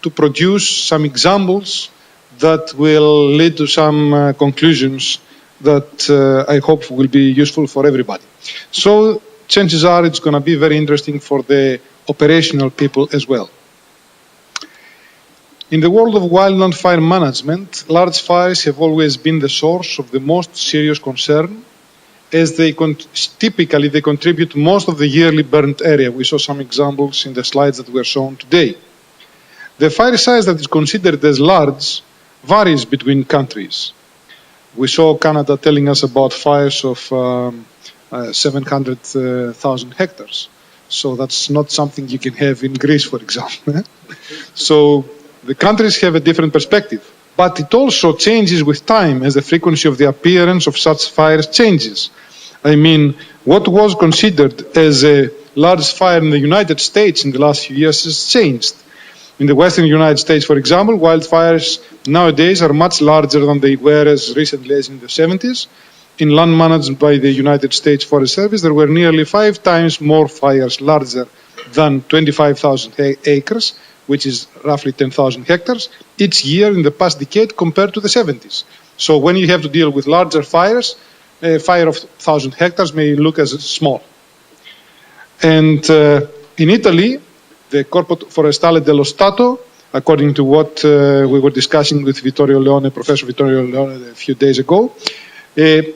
to produce some examples that will lead to some conclusions that I hope will be useful for everybody. So chances are it's going to be very interesting for the operational people as well. In the world of wildland fire management, large fires have always been the source of the most serious concern, as they typically contribute most of the yearly burnt area. We saw some examples in the slides that were shown today. The fire size that is considered as large varies between countries. We saw Canada telling us about fires of 700,000 hectares. So that's not something you can have in Greece, for example. So the countries have a different perspective. But it also changes with time as the frequency of the appearance of such fires changes. I mean, what was considered as a large fire in the United States in the last few years has changed. In the western United States, for example, wildfires nowadays are much larger than they were as recently as in the 70s. In land managed by the United States Forest Service, there were nearly 5 times more fires larger than 25,000 acres, which is roughly 10,000 hectares, each year in the past decade compared to the 70s. So when you have to deal with larger fires, a fire of 1,000 hectares may look as small. And in Italy, the Corpo Forestale dello Stato, according to what we were discussing with Vittorio Leone, Professor Vittorio Leone a few days ago, the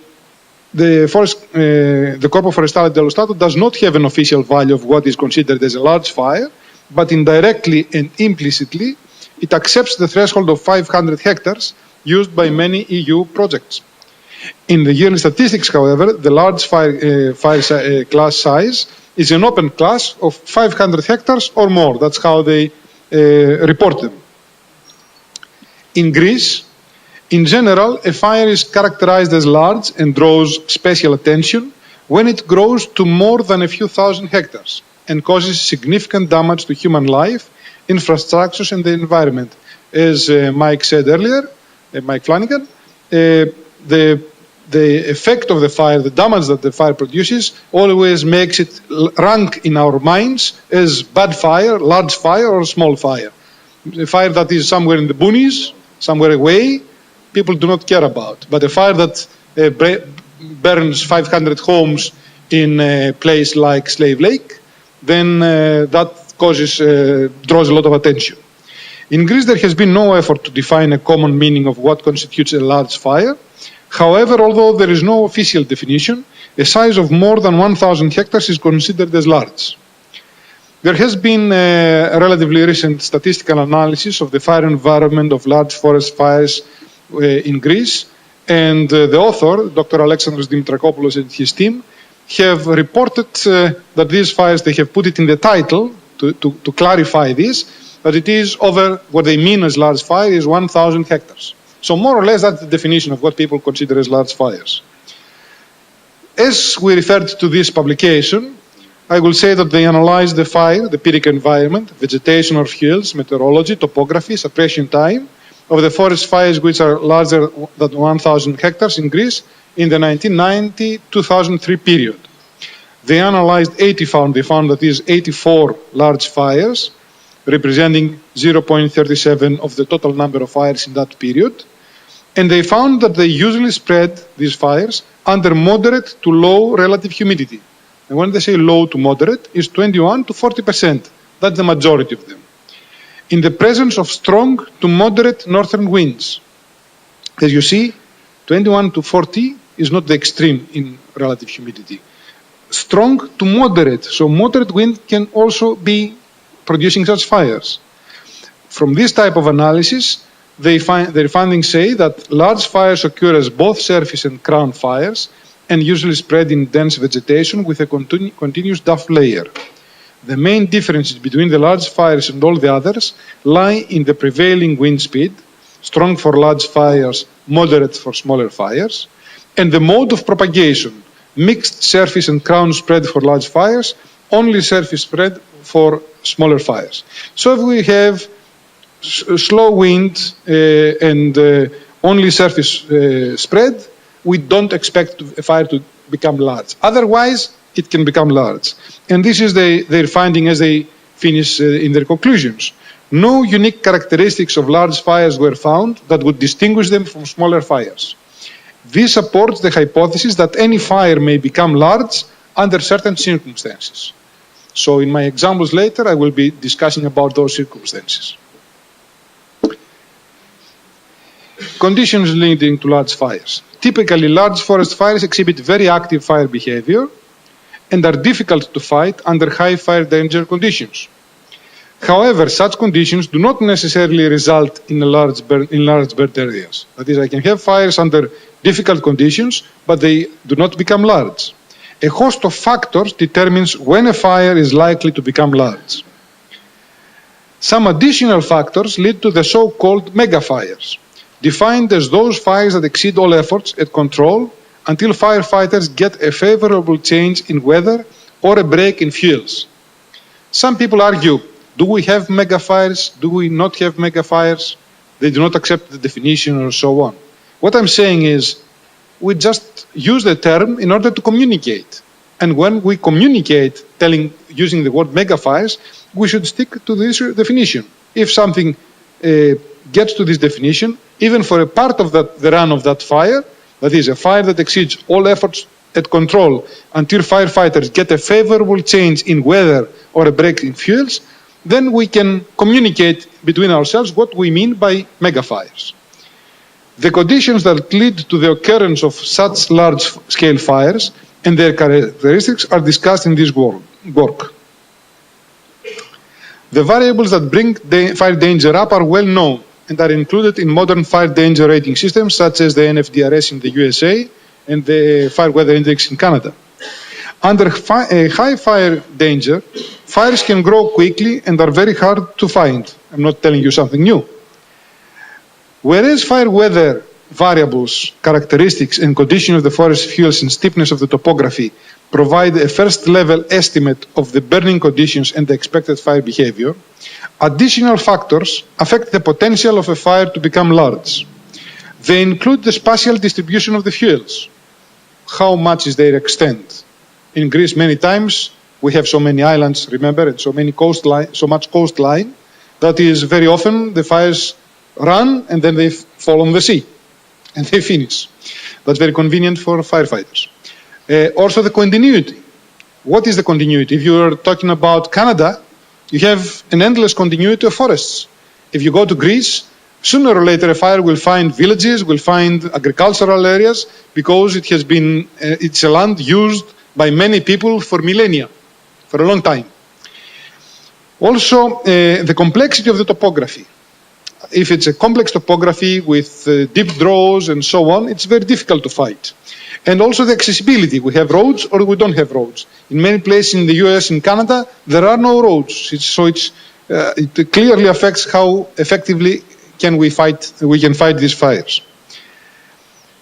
Corpo Forestale dello Stato does not have an official value of what is considered as a large fire, but indirectly and implicitly, it accepts the threshold of 500 hectares used by many EU projects. In the yearly statistics, however, the large fire class size is an open class of 500 hectares or more. That's how they report them. In Greece, in general, a fire is characterized as large and draws special attention when it grows to more than a few thousand hectares and causes significant damage to human life, infrastructures, and the environment. As Mike said earlier, Mike Flanagan, the effect of the fire, the damage that the fire produces, always makes it rank in our minds as bad fire, large fire, or small fire. A fire that is somewhere in the boonies, somewhere away, people do not care about. But a fire that burns 500 homes in a place like Slave Lake, then that draws a lot of attention. In Greece, there has been no effort to define a common meaning of what constitutes a large fire. However, although there is no official definition, a size of more than 1,000 hectares is considered as large. There has been a relatively recent statistical analysis of the fire environment of large forest fires in Greece, and the author, Dr. Alexandros Dimitrakopoulos and his team, have reported that these fires, they have put it in the title to clarify this, that it is over, what they mean as large fire is 1,000 hectares. So more or less that's the definition of what people consider as large fires. As we referred to this publication, I will say that they analyzed the fire, the Pyrrhic environment, vegetation or fuels, meteorology, topography, suppression time of the forest fires which are larger than 1,000 hectares in Greece in the 1990-2003 period. They analyzed they found that these 84 large fires, representing 0.37 of the total number of fires in that period. And they found that they usually spread, these fires, under moderate to low relative humidity. And when they say low to moderate, it's 21 to 40%. That's the majority of them. In the presence of strong to moderate northern winds. As you see, 21 to 40 is not the extreme in relative humidity. Strong to moderate, so moderate wind can also be producing such fires. From this type of analysis, their findings say that large fires occur as both surface and crown fires and usually spread in dense vegetation with a continuous duff layer. The main differences between the large fires and all the others lie in the prevailing wind speed, strong for large fires, moderate for smaller fires, and the mode of propagation, mixed surface and crown spread for large fires, only surface spread for smaller fires. So if we have slow wind and only surface spread, we don't expect a fire to become large. Otherwise, it can become large. And this is their finding as they finish in their conclusions. No unique characteristics of large fires were found that would distinguish them from smaller fires. This supports the hypothesis that any fire may become large under certain circumstances. So in my examples later, I will be discussing about those circumstances. Conditions leading to large fires. Typically, large forest fires exhibit very active fire behavior and are difficult to fight under high fire danger conditions. However, such conditions do not necessarily result in large burnt areas. That is, I can have fires under difficult conditions, but they do not become large. A host of factors determines when a fire is likely to become large. Some additional factors lead to the so-called megafires, defined as those fires that exceed all efforts at control until firefighters get a favorable change in weather or a break in fuels. Some people argue, do we have megafires? Do we not have megafires? They do not accept the definition or so on. What I'm saying is, we just use the term in order to communicate. And when we communicate using the word megafires, we should stick to this definition. If something gets to this definition, even for a part of the run of that fire, that is a fire that exceeds all efforts at control until firefighters get a favorable change in weather or a break in fuels, then we can communicate between ourselves what we mean by megafires. The conditions that lead to the occurrence of such large-scale fires and their characteristics are discussed in this work. The variables that bring fire danger up are well known and are included in modern fire danger rating systems such as the NFDRS in the USA and the Fire Weather Index in Canada. Under high fire danger, fires can grow quickly and are very hard to find. I'm not telling you something new. Whereas fire weather variables, characteristics, and condition of the forest fuels and steepness of the topography provide a first-level estimate of the burning conditions and the expected fire behavior, additional factors affect the potential of a fire to become large. They include the spatial distribution of the fuels. How much is their extent? In Greece, many times, we have so many islands, remember, and so much coastline, that is very often the fires run and then they fall on the sea and they finish. That's very convenient for firefighters. Also the continuity. What is the continuity? If you're talking about Canada, you have an endless continuity of forests. If you go to Greece, sooner or later a fire will find villages, will find agricultural areas, because it has been, it's a land used by many people for millennia, for a long time. Also, the complexity of the topography. If it's a complex topography with deep draws and so on, it's very difficult to fight. And also the accessibility. We have roads or we don't have roads. In many places in the US and Canada, there are no roads. It clearly affects how effectively we can fight these fires.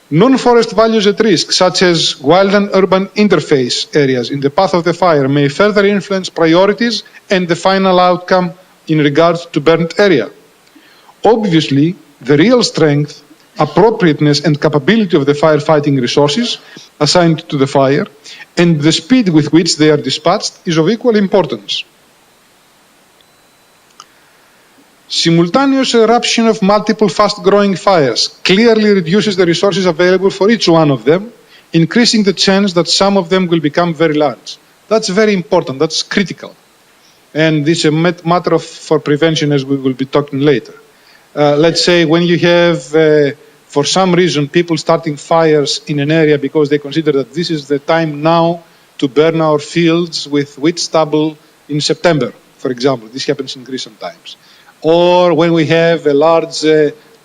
Non-forest values at risk, such as wild and urban interface areas in the path of the fire, may further influence priorities and the final outcome in regards to burnt area. Obviously, the real strength, appropriateness and capability of the firefighting resources assigned to the fire and the speed with which they are dispatched is of equal importance. Simultaneous eruption of multiple fast-growing fires clearly reduces the resources available for each one of them, increasing the chance that some of them will become very large. That's very important, that's critical. And this is a matter for prevention, as we will be talking later. Let's say when you have, for some reason, people starting fires in an area because they consider that this is the time now to burn our fields with wheat stubble in September, for example. This happens in Greece sometimes. Or when we have a large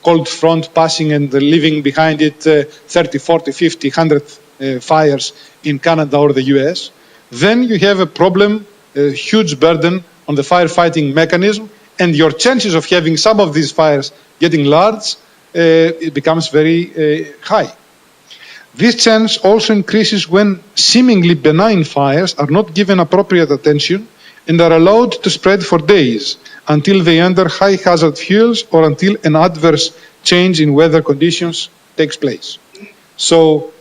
cold front passing and leaving behind it 30, 40, 50, 100 fires in Canada or the US, then you have a problem, a huge burden on the firefighting mechanism, and your chances of having some of these fires getting large, it becomes very high. This chance also increases when seemingly benign fires are not given appropriate attention and are allowed to spread for days until they enter high hazard fuels or until an adverse change in weather conditions takes place. So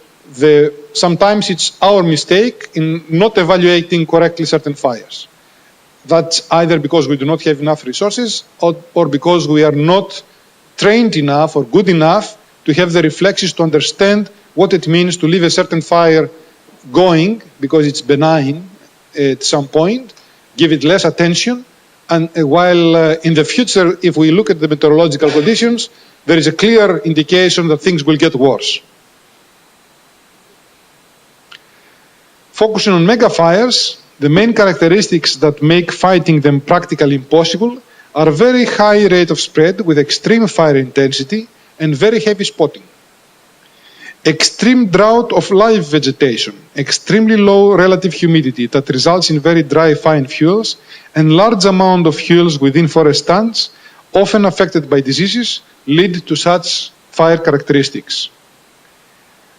sometimes it's our mistake in not evaluating correctly certain fires. That's either because we do not have enough resources or because we are not trained enough or good enough to have the reflexes to understand what it means to leave a certain fire going because it's benign at some point, give it less attention, and while in the future, if we look at the meteorological conditions, there is a clear indication that things will get worse. Focusing on mega fires, the main characteristics that make fighting them practically impossible are a very high rate of spread with extreme fire intensity and very heavy spotting. Extreme drought of live vegetation, extremely low relative humidity that results in very dry fine fuels, and large amount of fuels within forest stands, often affected by diseases, lead to such fire characteristics.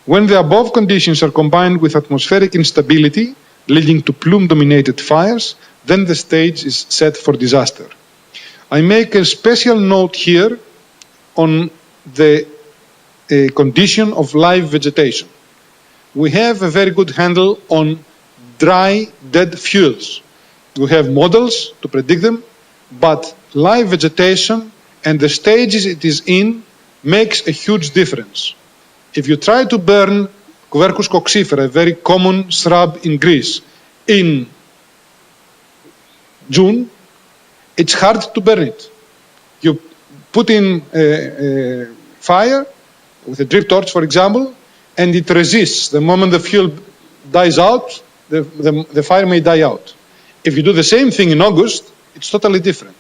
When the above conditions are combined with atmospheric instability, leading to plume-dominated fires, then the stage is set for disaster. I make a special note here on the condition of live vegetation. We have a very good handle on dry, dead fuels. We have models to predict them, but live vegetation and the stages it is in makes a huge difference. If you try to burn Quercus coccifera, a very common shrub in Greece, in June, it's hard to burn it. You put in a fire with a drip torch, for example, and it resists. The moment the fuel dies out, the fire may die out. If you do the same thing in August, it's totally different.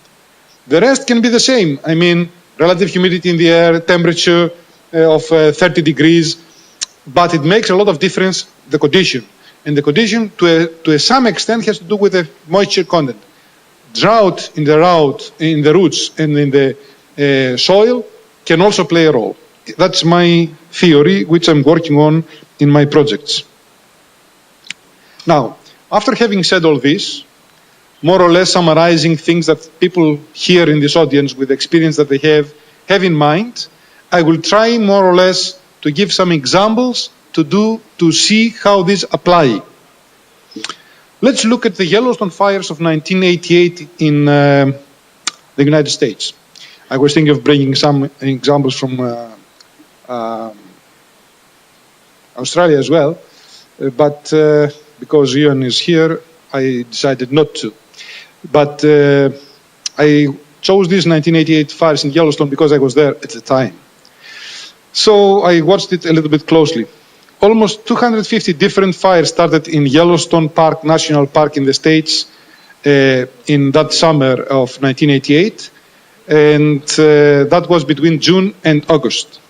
The rest can be the same. I mean, relative humidity in the air, temperature of 30 degrees, but it makes a lot of difference, the condition. And the condition, to some extent, has to do with the moisture content. Drought in the roots and in the soil can also play a role. That's my theory, which I'm working on in my projects. Now, after having said all this, more or less summarizing things that people here in this audience with the experience that they have in mind, I will try more or less to give some examples to see how these apply. Let's look at the Yellowstone fires of 1988 in the United States. I was thinking of bringing some examples from Australia as well, but because Ian is here, I decided not to. But I chose these 1988 fires in Yellowstone because I was there at the time. So I watched it a little bit closely. Almost 250 different fires started in Yellowstone Park, National Park in the States in that summer of 1988. And that was between June and August.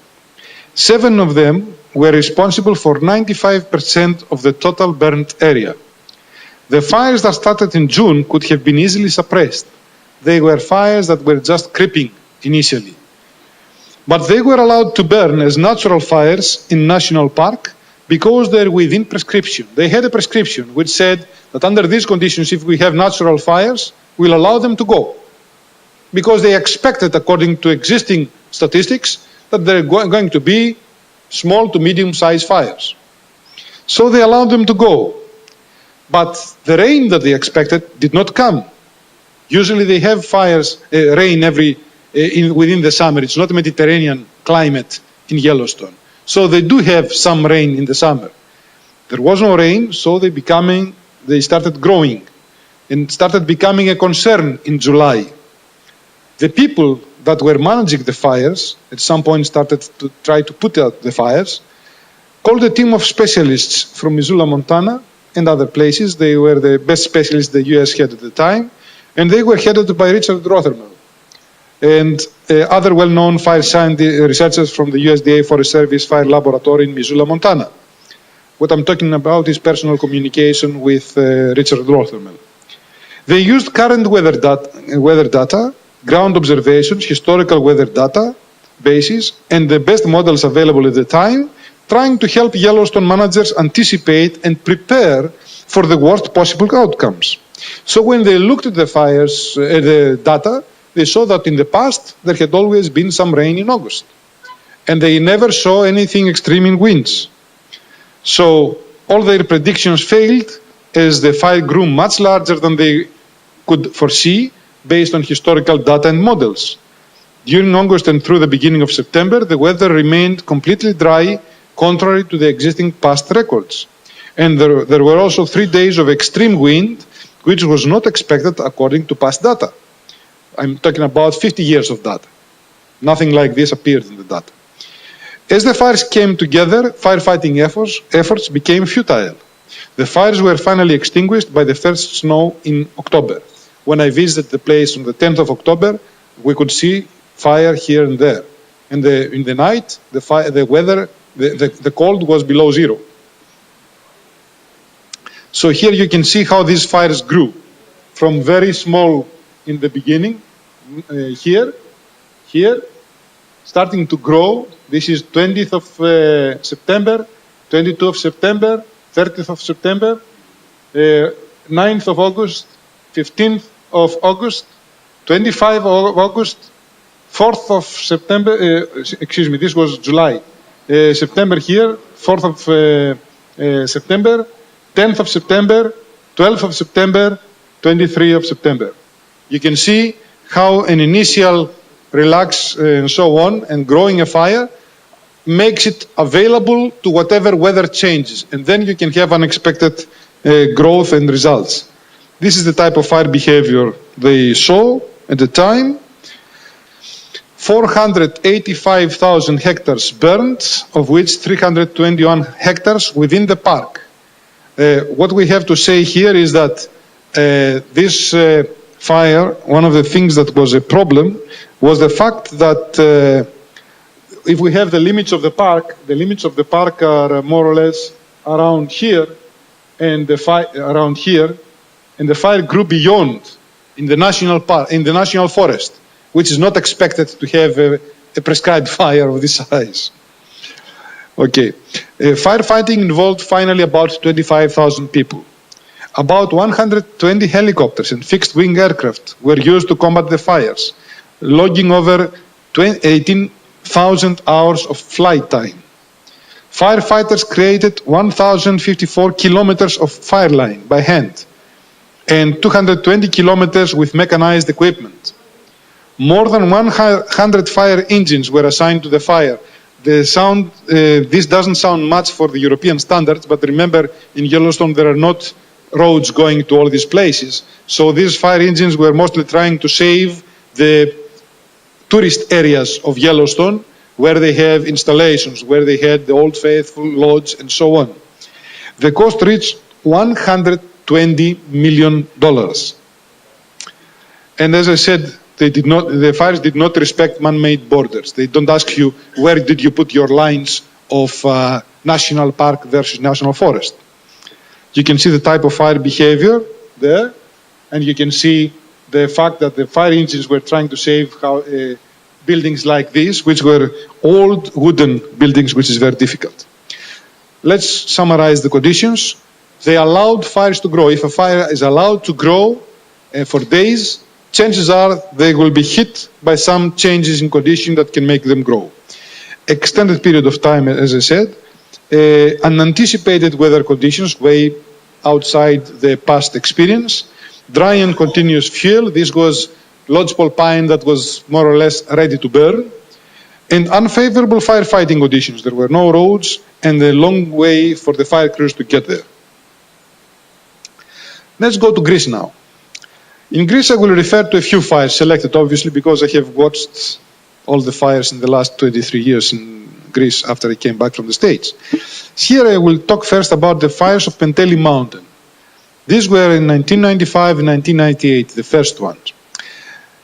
7 of them were responsible for 95% of the total burnt area. The fires that started in June could have been easily suppressed. They were fires that were just creeping initially. But they were allowed to burn as natural fires in National Park because they're within prescription. They had a prescription which said that under these conditions, if we have natural fires, we'll allow them to go. Because they expected, according to existing statistics, that there are going to be small to medium-sized fires. So they allowed them to go. But the rain that they expected did not come. Usually they have rain within the summer. It's not a Mediterranean climate in Yellowstone. So they do have some rain in the summer. There was no rain, so they started growing and started becoming a concern in July. The people that were managing the fires at some point started to try to put out the fires, called a team of specialists from Missoula, Montana, and other places. They were the best specialists the US had at the time, and they were headed by Richard Rothermel and other well-known fire researchers from the USDA Forest Service Fire Laboratory in Missoula, Montana. What I'm talking about is personal communication with Richard Rothermel. They used current weather data, ground observations, historical weather data bases, and the best models available at the time, trying to help Yellowstone managers anticipate and prepare for the worst possible outcomes. So when they looked at the fires, the data, they saw that in the past there had always been some rain in August. And they never saw anything extreme in winds. So all their predictions failed as the fire grew much larger than they could foresee based on historical data and models. During August and through the beginning of September, the weather remained completely dry, contrary to the existing past records. And there were also 3 days of extreme wind, which was not expected according to past data. I'm talking about 50 years of data. Nothing like this appeared in the data. As the fires came together, firefighting efforts became futile. The fires were finally extinguished by the first snow in October. When I visited the place on the 10th of October, we could see fire here and there. And in the night, the cold was below zero. So here you can see how these fires grew from very small in the beginning, here, starting to grow. This is 20th of September, 22nd of September, 30th of September, 9th of August, 15th of August, 25th of August, 4th of September, this was July. September here, 4th of September, 10th of September, 12th of September, 23rd of September. You can see how an initial relax and so on and growing a fire makes it available to whatever weather changes. And then you can have unexpected growth and results. This is the type of fire behavior they saw at the time. 485,000 hectares burned, of which 321 hectares within the park. What we have to say here is that this fire, one of the things that was a problem was the fact that if we have the limits of the park are more or less around here, and around here, and the fire grew beyond in the national park, in the national forest, which is not expected to have a prescribed fire of this size. Okay, firefighting involved finally about 25,000 people. About 120 helicopters and fixed-wing aircraft were used to combat the fires, logging over 18,000 hours of flight time. Firefighters created 1,054 kilometers of fire line by hand and 220 kilometers with mechanized equipment. More than 100 fire engines were assigned to the fire. This doesn't sound much for the European standards, but remember, in Yellowstone there are not roads going to all these places. So these fire engines were mostly trying to save the tourist areas of Yellowstone, where they have installations, where they had the Old Faithful Lodge and so on. The cost reached $120 million. And as I said, the fires did not respect man-made borders. They don't ask you, where did you put your lines of national park versus national forest? You can see the type of fire behavior there, and you can see the fact that the fire engines were trying to save buildings like this, which were old wooden buildings, which is very difficult. Let's summarize the conditions. They allowed fires to grow. If a fire is allowed to grow for days, chances are they will be hit by some changes in condition that can make them grow. Extended period of time, as I said, unanticipated weather conditions way outside the past experience, dry and continuous fuel. This was lodgepole pine that was more or less ready to burn, and unfavorable firefighting conditions. There were no roads and a long way for the fire crews to get there. Let's go to Greece now. In Greece, I will refer to a few fires selected, obviously, because I have watched all the fires in the last 23 years in Greece after I came back from the States. Here I will talk first about the fires of Penteli Mountain. These were in 1995 and 1998, the first ones.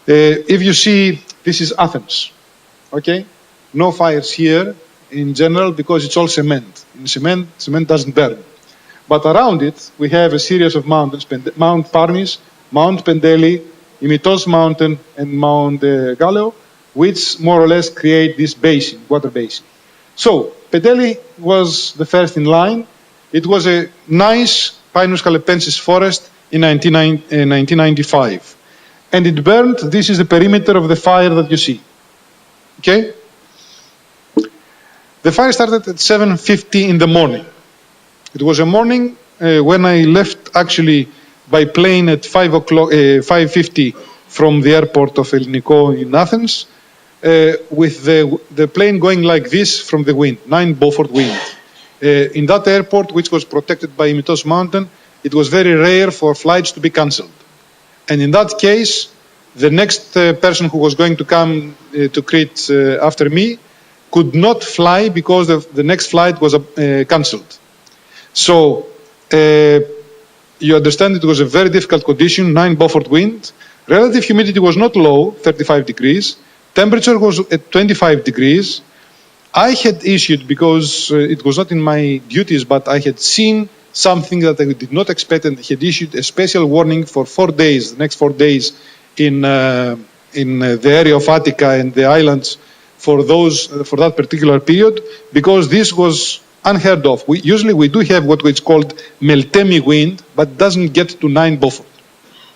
If you see, this is Athens, okay? No fires here in general because it's all cement. In cement doesn't burn. But around it, we have a series of mountains, Mount Parnis, Mount Pendeli, Imitos Mountain, and Mount Galleo, which more or less create this basin, water basin. So, Pendeli was the first in line. It was a nice Pinus calepensis forest in 1995. And it burned. This is the perimeter of the fire that you see. Okay? The fire started at 7:50 in the morning. It was a morning when I left actually by plane at 5:50 from the airport of Elliniko in Athens, with the plane going like this from the wind, 9 Beaufort wind. In that airport, which was protected by Imitos Mountain, it was very rare for flights to be cancelled. And in that case, the next person who was going to come to Crete after me could not fly because the next flight was cancelled. So you understand it was a very difficult condition, 9 Beaufort wind. Relative humidity was not low, 35 degrees. Temperature was at 25 degrees. I had issued, because it was not in my duties, but I had seen something that I did not expect, and had issued a special warning for 4 days, the next 4 days, in the area of Attica and the islands for that particular period, because this was unheard of. Usually we do have what is called Meltemi wind, but it doesn't get to 9 Beaufort.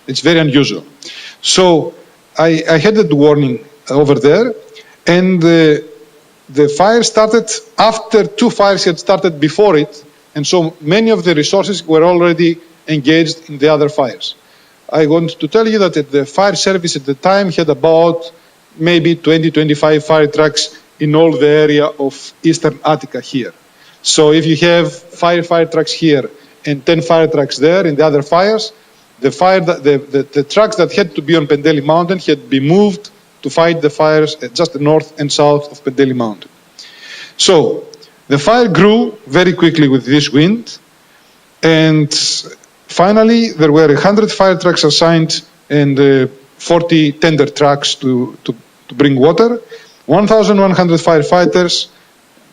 It's very unusual. So I had that warning over there, and the fire started after 2 fires had started before it, and so many of the resources were already engaged in the other fires. I want to tell you that the fire service at the time had about maybe 20-25 fire trucks in all the area of Eastern Attica here. So if you have 5 fire trucks here and 10 fire trucks there in the other fires, the trucks that had to be on Pendeli Mountain had been moved to fight the fires just north and south of Pendeli Mountain. So the fire grew very quickly with this wind, and finally there were 100 fire trucks assigned and 40 tender trucks to bring water, 1,100 firefighters,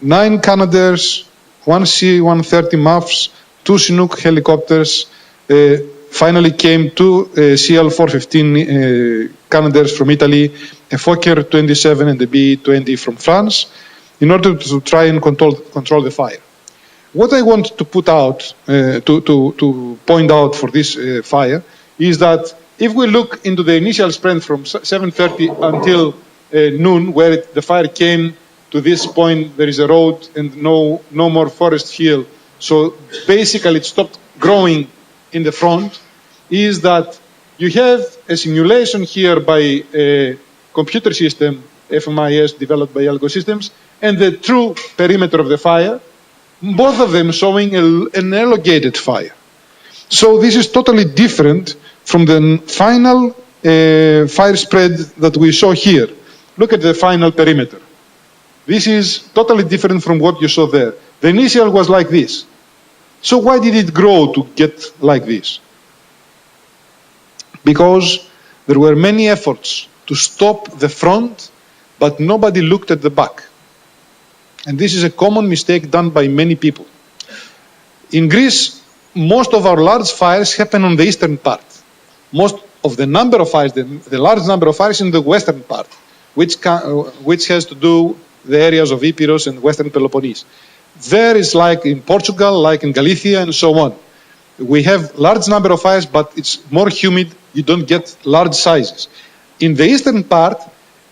9 Canadaires, 1 C-130 MAFs, 2 Chinook helicopters. Finally came 2 CL-415 Canadaires from Italy, a Fokker 27 and a B-20 from France, in order to try and control the fire. What I want to put out, to point out for this fire, is that if we look into the initial spread from 7:30 until noon, where the fire came to this point, there is a road and no more forest hill. So basically it stopped growing in the front, is that you have a simulation here by a computer system, FMIS, developed by Algo Systems, and the true perimeter of the fire, both of them showing an elongated fire. So this is totally different from the final fire spread that we saw here. Look at the final perimeter. This is totally different from what you saw there. The initial was like this. So why did it grow to get like this? Because there were many efforts to stop the front, but nobody looked at the back. And this is a common mistake done by many people. In Greece, most of our large fires happen on the eastern part. Most of the number of fires, the large number of fires in the western part, which has to do the areas of Epirus and Western Peloponnese. There is like in Portugal, like in Galicia, and so on. We have large number of fires, but it's more humid. You don't get large sizes. In the eastern part,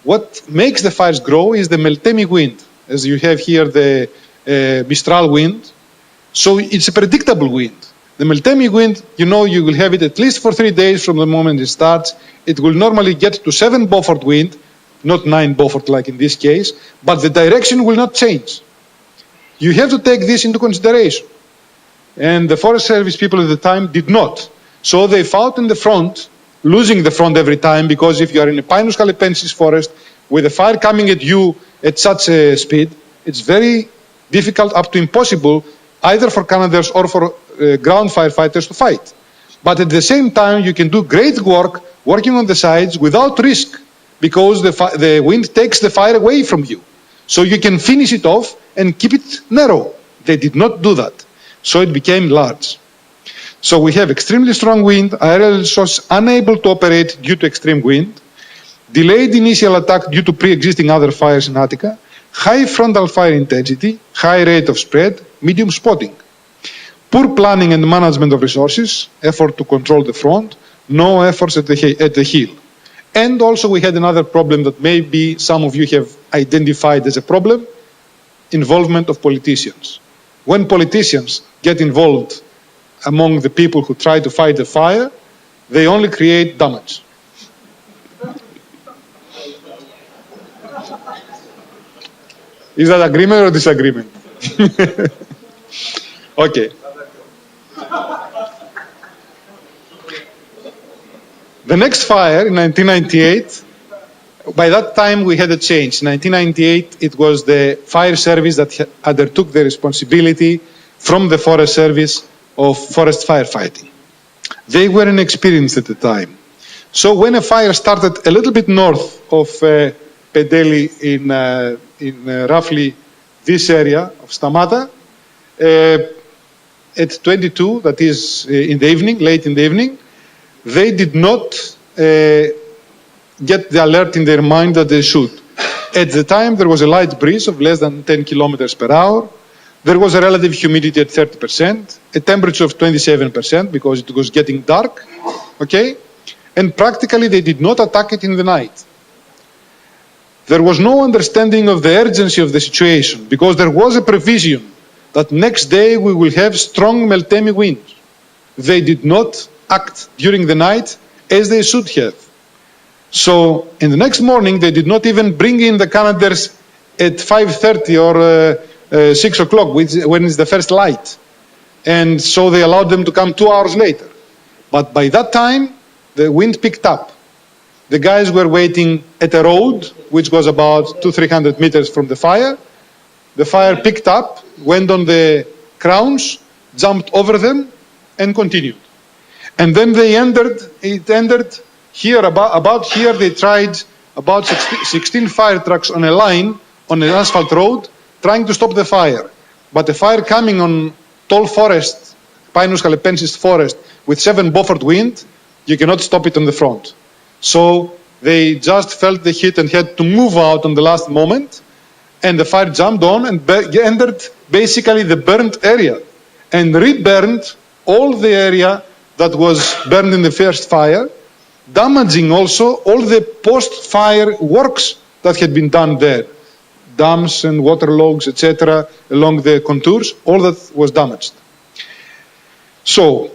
what makes the fires grow is the Meltemi wind, as you have here the Mistral wind. So it's a predictable wind. The Meltemi wind, you know, you will have it at least for 3 days from the moment it starts. It will normally get to 7 Beaufort wind, not 9 Beaufort like in this case, but the direction will not change. You have to take this into consideration. And the Forest Service people at the time did not. So they fought in the front, losing the front every time, because if you are in a Pinus calipensis forest with a fire coming at you at such a speed, it's very difficult, up to impossible, either for Canadaires or for ground firefighters to fight. But at the same time, you can do great work working on the sides without risk, because the wind takes the fire away from you. So you can finish it off and keep it narrow. They did not do that. So it became large. So we have extremely strong wind, aerial resources unable to operate due to extreme wind, delayed initial attack due to pre-existing other fires in Attica, high frontal fire intensity, high rate of spread, medium spotting, poor planning and management of resources, effort to control the front, no efforts at the heel. And also we had another problem that maybe some of you have identified as a problem, involvement of politicians. When politicians get involved among the people who try to fight the fire, they only create damage. Is that agreement or disagreement? Okay. The next fire in 1998, by that time we had a change. In 1998, it was the fire service that undertook the responsibility from the Forest Service of forest firefighting. They were inexperienced at the time. So when a fire started a little bit north of Pendeli in roughly this area of Stamata, at 22, that is in the evening, late in the evening, they did not get the alert in their mind that they should. At the time, there was a light breeze of less than 10 kilometers per hour. There was a relative humidity at 30%, a temperature of 27% because it was getting dark, okay? And practically they did not attack it in the night. There was no understanding of the urgency of the situation because there was a provision that next day we will have strong Meltemi winds. They did not act during the night as they should have. So in the next morning, they did not even bring in the Canadair at 5:30 or 6 o'clock, when it's the first light. And so they allowed them to come 2 hours later. But by that time, the wind picked up. The guys were waiting at a road, which was about 200-300 meters from the fire. The fire picked up, went on the crowns, jumped over them, and continued. And then it ended here, about here they tried about 16 fire trucks on a line, on an asphalt road, trying to stop the fire. But the fire coming on tall forest, Pinus halepensis forest, with 7 Beaufort wind, you cannot stop it on the front. So they just felt the heat and had to move out on the last moment, and the fire jumped on and entered basically the burnt area and reburned all the area that was burned in the first fire, damaging also all the post-fire works that had been done there. Dams and water logs, etc., along the contours, all that was damaged. So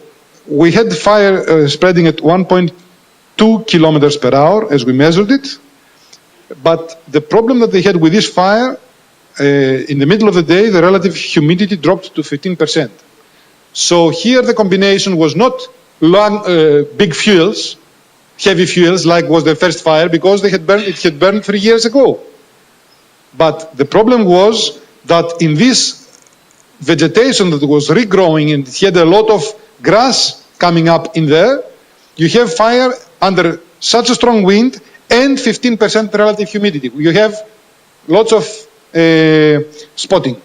we had the fire spreading at 1.2 kilometers per hour as we measured it. But the problem that they had with this fire, in the middle of the day, the relative humidity dropped to 15%. So here the combination was not big fuels, heavy fuels, like was the first fire, because it had burned 3 years ago. But the problem was that in this vegetation that was regrowing and it had a lot of grass coming up in there, you have fire under such a strong wind and 15% relative humidity. You have lots of spotting.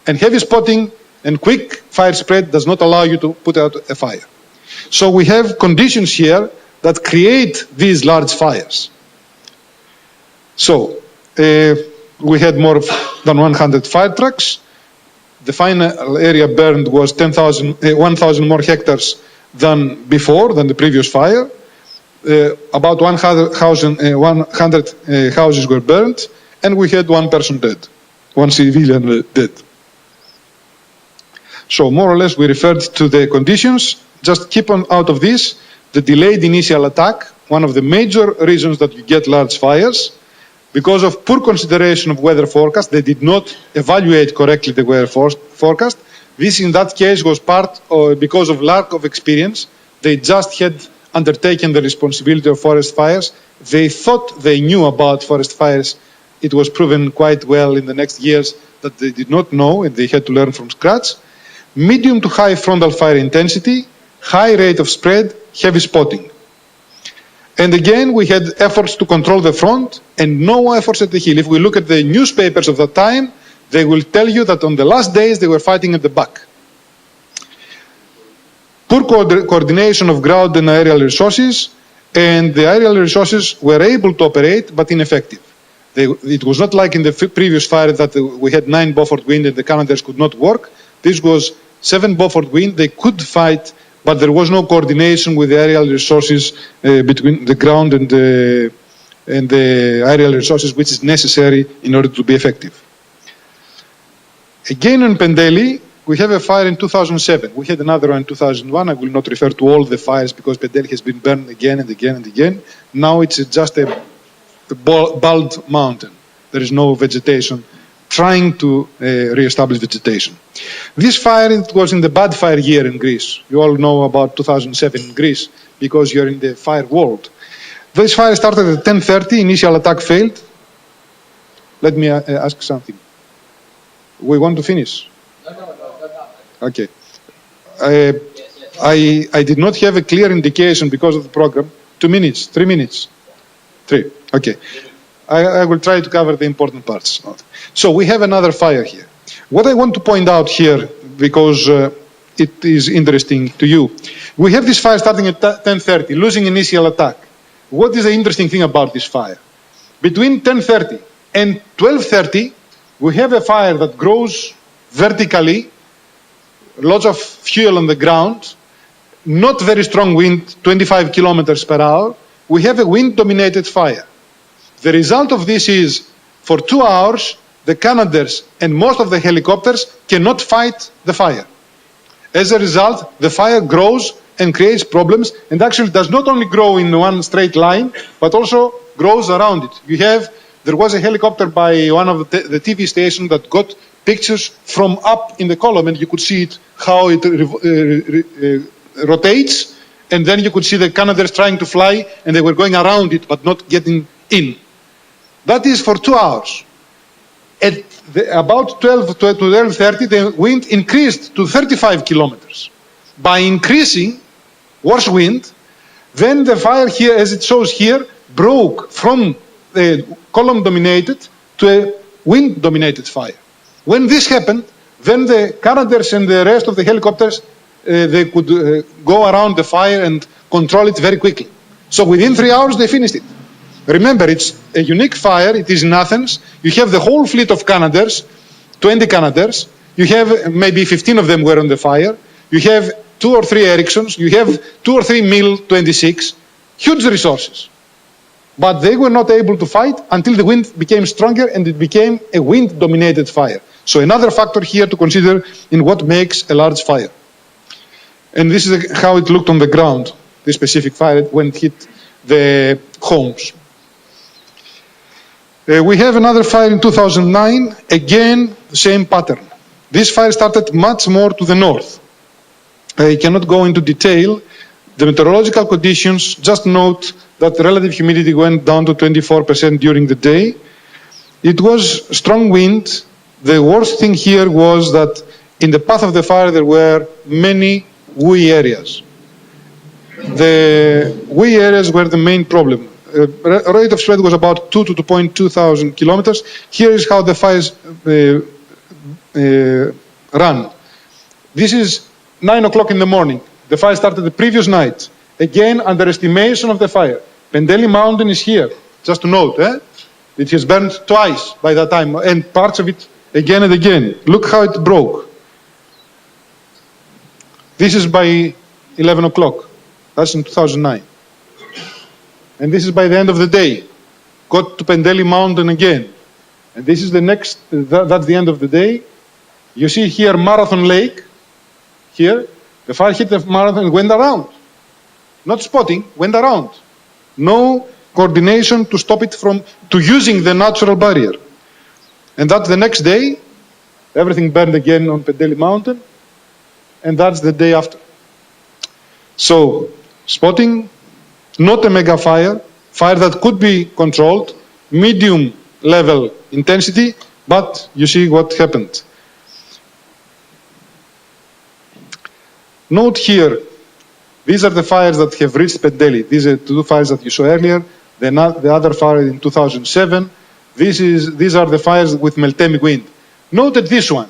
And heavy spotting and quick fire spread does not allow you to put out a fire. So we have conditions here that create these large fires. So we had more than 100 fire trucks. The final area burned was 1,000 more hectares than before, than the previous fire. About 100 houses were burned, and we had 1 person dead, 1 civilian dead. So more or less we referred to the conditions. Just keep on out of this, the delayed initial attack, one of the major reasons that you get large fires. Because of poor consideration of weather forecast, they did not evaluate correctly the weather forecast. This in that case was because of lack of experience. They just had undertaken the responsibility of forest fires. They thought they knew about forest fires. It was proven quite well in the next years that they did not know and they had to learn from scratch. Medium to high frontal fire intensity, high rate of spread, heavy spotting. And again, we had efforts to control the front and no efforts at the hill. If we look at the newspapers of that time, they will tell you that on the last days they were fighting at the back. Poor coordination of ground and aerial resources, and the aerial resources were able to operate but ineffective. It was not like in the previous fire that we had 9 Beaufort wind and the Canadair could not work. This was 7 Beaufort wind. They could fight, but there was no coordination with the aerial resources between the ground and the aerial resources, which is necessary in order to be effective. Again in Pendeli, we have a fire in 2007. We had another one in 2001. I will not refer to all the fires because Pendeli has been burned again and again and again. Now it's just a bald mountain. There is no vegetation, trying to re-establish vegetation. This fire, it was in the bad fire year in Greece. You all know about 2007 in Greece because you're in the fire world. This fire started at 10:30. Initial attack failed. Let me ask something. We want to finish? Okay. I did not have a clear indication because of the program. 2 minutes, 3 minutes. 3. Okay. I will try to cover the important parts. So we have another fire here. What I want to point out here, because it is interesting to you, we have this fire starting at 10:30, losing initial attack. What is the interesting thing about this fire? Between 10:30 and 12:30, we have a fire that grows vertically, lots of fuel on the ground, not very strong wind, 25 kilometers per hour. We have a wind-dominated fire. The result of this is, for 2 hours, the Canadair and most of the helicopters cannot fight the fire. As a result, the fire grows and creates problems, and actually does not only grow in one straight line, but also grows around it. There was a helicopter by one of the TV stations that got pictures from up in the column, and you could see it, how it rotates, and then you could see the Canadair trying to fly, and they were going around it, but not getting in. That is for 2 hours. At about 12 to 12:30, the wind increased to 35 kilometers. By increasing, worse wind, then the fire here, as it shows here, broke from the column-dominated to a wind-dominated fire. When this happened, then the Canadair and the rest of the helicopters, they could go around the fire and control it very quickly. So within 3 hours, they finished it. Remember, it's a unique fire. It is in Athens. You have the whole fleet of Canadairs, 20 Canadairs. You have maybe 15 of them were on the fire. You have 2 or 3 Ericssons. You have 2 or 3 MiL-26. Huge resources. But they were not able to fight until the wind became stronger and it became a wind-dominated fire. So another factor here to consider in what makes a large fire. And this is how it looked on the ground, this specific fire when it hit the homes. We have another fire in 2009, again, the same pattern. This fire started much more to the north. I cannot go into detail. The meteorological conditions, just note that the relative humidity went down to 24% during the day. It was strong wind. The worst thing here was that in the path of the fire there were many WUI areas. The WUI areas were the main problem. Rate of spread was about 2 to 2.2 thousand kilometers. Here is how the fires run. This is 9 o'clock in the morning. The fire started the previous night. Again, underestimation of the fire. Pendeli Mountain is here, just to note. It has burned twice by that time, and parts of it again and again. Look how it broke. This is by 11 o'clock. That's in 2009. And this is by the end of the day. Got to Pendeli Mountain again. And this is the next, that's the end of the day. You see here Marathon Lake. Here, the fire hit the marathon and went around. Not spotting, went around. No coordination to stop it from using the natural barrier. And that's the next day. Everything burned again on Pendeli Mountain. And that's the day after. So, spotting, not a mega fire, fire that could be controlled, medium level intensity, but you see what happened. Note here, these are the fires that have reached Pendeli. These are 2 fires that you saw earlier. The other fire in 2007. These are the fires with meltemic wind. Note that this one.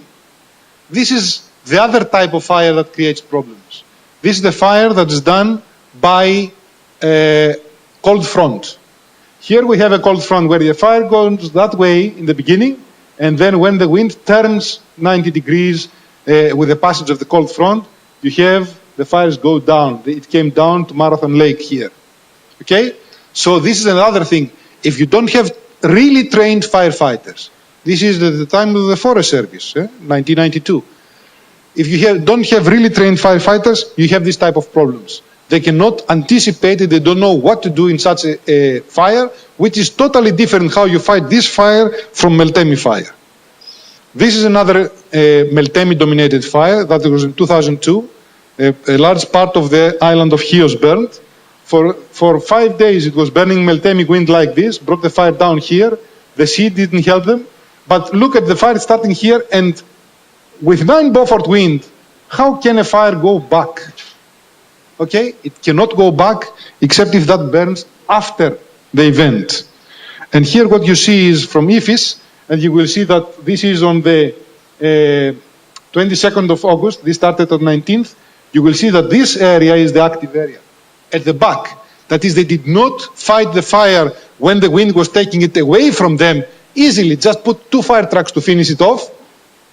This is the other type of fire that creates problems. This is the fire that is done by a cold front. Here we have a cold front where the fire goes that way in the beginning, and then when the wind turns 90 degrees with the passage of the cold front, you have the fires go down. It came down to Marathon Lake here. Okay? So this is another thing. If you don't have really trained firefighters, this is the time of the Forest Service, 1992. if you don't have really trained firefighters, you have this type of problems. They cannot anticipate it, they don't know what to do in such a fire, which is totally different how you fight this fire from Meltemi fire. This is another Meltemi-dominated fire that was in 2002. A large part of the island of Chios burned. For 5 days it was burning Meltemi wind like this, brought the fire down here. The sea didn't help them. But look at the fire starting here, and with 9 Beaufort wind, how can a fire go back? Okay, it cannot go back except if that burns after the event. And here what you see is from IFIS, and you will see that this is on the 22nd of August, this started on 19th. You will see that this area is the active area, at the back. That is, they did not fight the fire when the wind was taking it away from them easily, just put 2 fire trucks to finish it off,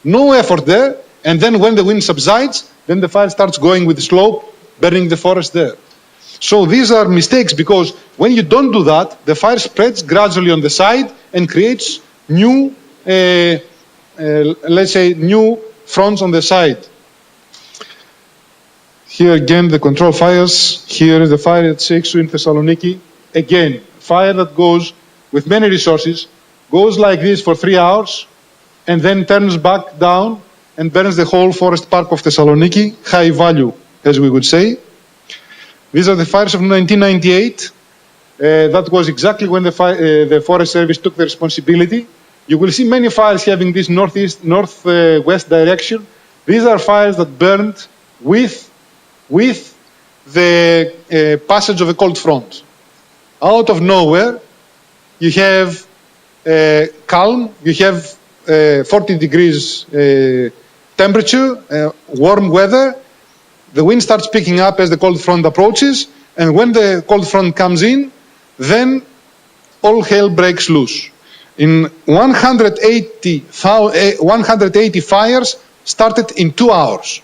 no effort there, and then when the wind subsides, then the fire starts going with the slope, burning the forest there. So these are mistakes, because when you don't do that, the fire spreads gradually on the side and creates new, let's say, new fronts on the side. Here again, the control fires. Here is the fire at Seixou in Thessaloniki. Again, fire that goes with many resources, goes like this for 3 hours, and then turns back down and burns the whole forest park of Thessaloniki, high value, as we would say. These are the fires of 1998. That was exactly when the Forest Service took the responsibility. You will see many fires having this northwest direction. These are fires that burned with the passage of a cold front. Out of nowhere, you have calm, you have 40 degrees temperature, warm weather. The wind starts picking up as the cold front approaches, and when the cold front comes in, then all hell breaks loose. In 180 fires started in 2 hours.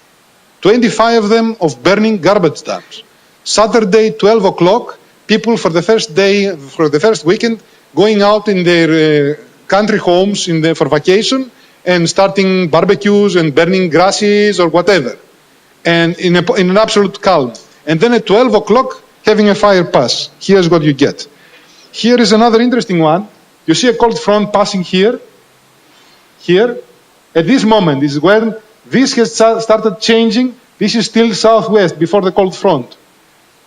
25 of them of burning garbage dumps. Saturday, 12 o'clock, people for the first day, for the first weekend, going out in their country homes for vacation and starting barbecues and burning grasses or whatever. And in an absolute calm. And then at 12 o'clock, having a fire pass. Here's what you get. Here is another interesting one. You see a cold front passing here. Here. At this moment is when this has started changing. This is still southwest before the cold front.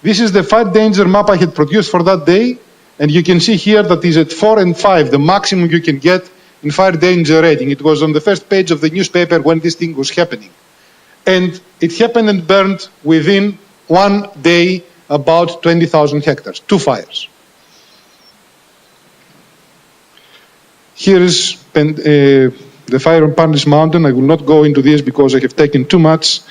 This is the fire danger map I had produced for that day. And you can see here that is at 4 and 5, the maximum you can get in fire danger rating. It was on the first page of the newspaper when this thing was happening. And it happened and burned within 1 day about 20,000 hectares, 2 fires. Here is the fire on Parnis Mountain. I will not go into this because I have taken too much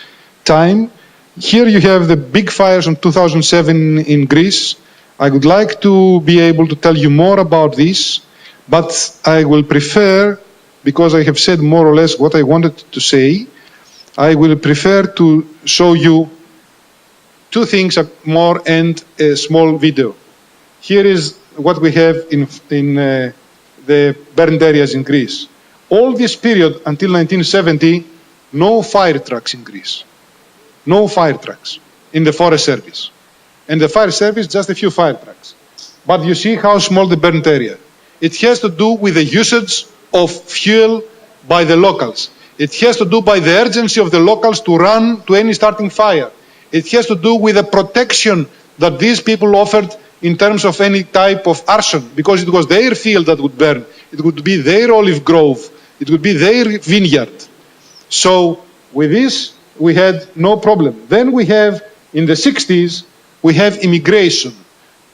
time. Here you have the big fires in 2007 in Greece. I would like to be able to tell you more about this, but I will prefer, because I have said more or less what I wanted to say, I will prefer to show you 2 things more and a small video. Here is what we have in the burned areas in Greece. All this period until 1970, no fire trucks in Greece. No fire trucks in the Forest Service. And the Fire Service, just a few fire trucks. But you see how small the burned area. It has to do with the usage of fuel by the locals. It has to do by the urgency of the locals to run to any starting fire. It has to do with the protection that these people offered in terms of any type of arson, because it was their field that would burn. It would be their olive grove. It would be their vineyard. So with this, we had no problem. Then we have, in the 60s, we have immigration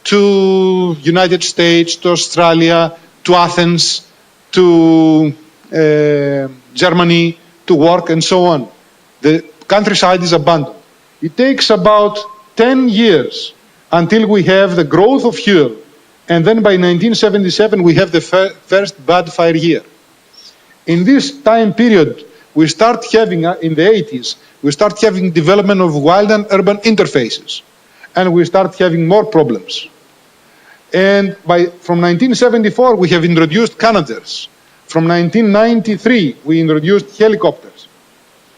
to United States, to Australia, to Athens, to Germany, to work and so on. The countryside is abandoned. It takes about 10 years until we have the growth of fuel. And then by 1977, we have the first bad fire year. In this time period, we start having, in the 80s, we start having development of wild and urban interfaces. And we start having more problems. And from 1974, we have introduced Canadairs. From 1993, we introduced helicopters.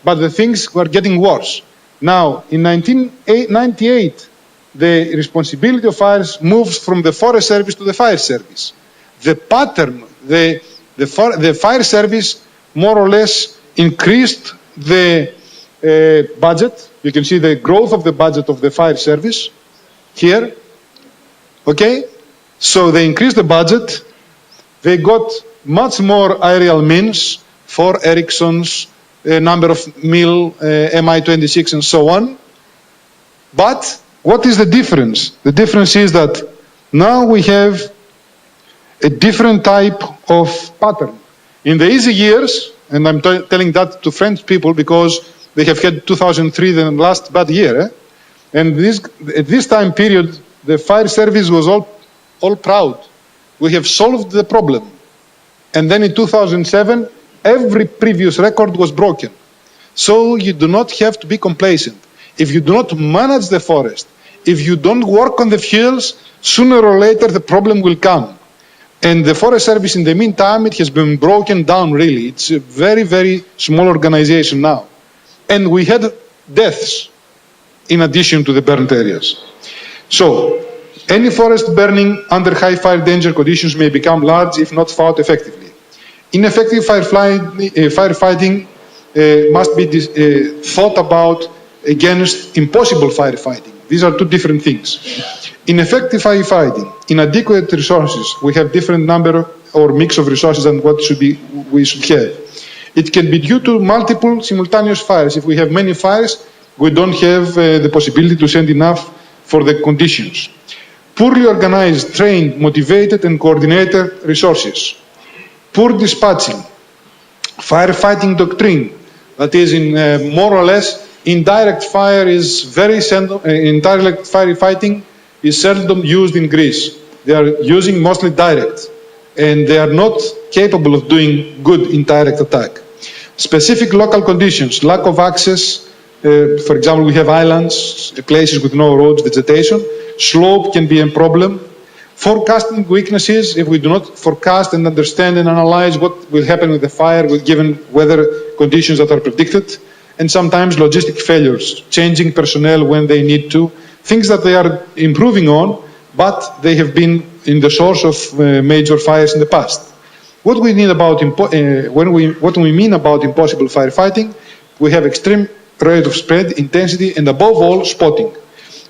but the things were getting worse. Now, in 1998, the responsibility of fires moves from the Forest Service to the Fire Service. The pattern, the Fire Service more or less increased the budget. You can see the growth of the budget of the Fire Service here. Okay? So they increased the budget. They got much more aerial means for Ericsson's number of mil, Mi-26 and so on. But what is the difference? The difference is that now we have a different type of pattern. In the easy years, and I'm telling that to French people because they have had 2003, the last bad year, and at this time period, the Fire Service was all proud. We have solved the problem. And then in 2007, every previous record was broken. So you do not have to be complacent. If you do not manage the forest, if you don't work on the fuels, sooner or later the problem will come. And the Forest Service, in the meantime, it has been broken down really. It's a very, very small organization now. And we had deaths in addition to the burnt areas. So, any forest burning under high fire danger conditions may become large if not fought effectively. Ineffective firefighting must be thought about against impossible firefighting. These are two different things. Ineffective firefighting, inadequate resources, we have different number or mix of resources than what we should have. It can be due to multiple simultaneous fires. If we have many fires, we don't have the possibility to send enough for the conditions. Poorly organized, trained, motivated and coordinated resources. Poor dispatching. Firefighting doctrine, that is in more or less indirect fire is very seldom, indirect firefighting is seldom used in Greece. They are using mostly direct and they are not capable of doing good indirect attack. Specific local conditions, lack of access, for example, we have islands, places with no roads, vegetation. Slope can be a problem. Forecasting weaknesses, if we do not forecast and understand and analyze what will happen with the fire given weather conditions that are predicted. And sometimes logistic failures, changing personnel when they need to. Things that they are improving on, but they have been in the source of major fires in the past. What we mean about what we mean about impossible firefighting, we have extreme rate of spread, intensity, and above all, spotting,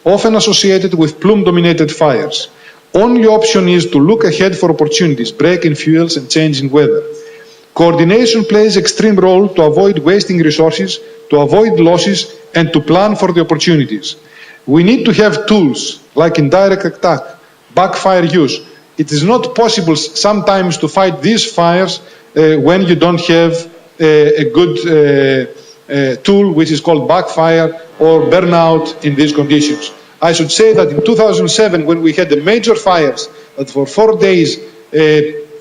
often associated with plume-dominated fires. Only option is to look ahead for opportunities, break in fuels, and change in weather. Coordination plays extreme role to avoid wasting resources, to avoid losses, and to plan for the opportunities. We need to have tools like indirect attack, backfire use. It is not possible sometimes to fight these fires when you don't have a good tool which is called backfire or burnout in these conditions. I should say that in 2007, when we had the major fires, that for 4 days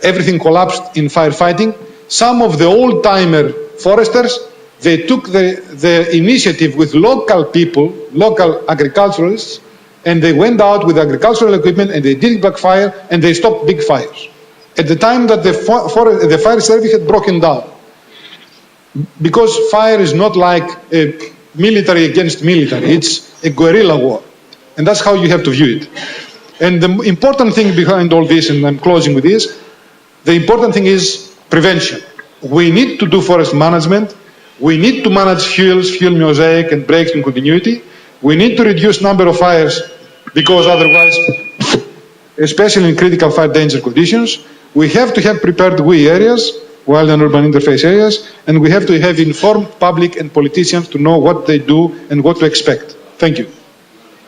everything collapsed in firefighting, some of the old-timer foresters, they took the initiative with local people, local agriculturalists, and they went out with agricultural equipment and they did backfire and they stopped big fires. At the time that the fire service had broken down. Because fire is not like a military against military, it's a guerrilla war. And that's how you have to view it. And the important thing behind all this, and I'm closing with this, the important thing is prevention. We need to do forest management. We need to manage fuels, fuel mosaic and breaks in continuity. We need to reduce number of fires because otherwise, especially in critical fire danger conditions, we have to have prepared WEEE areas, wild and urban interface areas, and we have to have informed public and politicians to know what they do and what to expect. Thank you.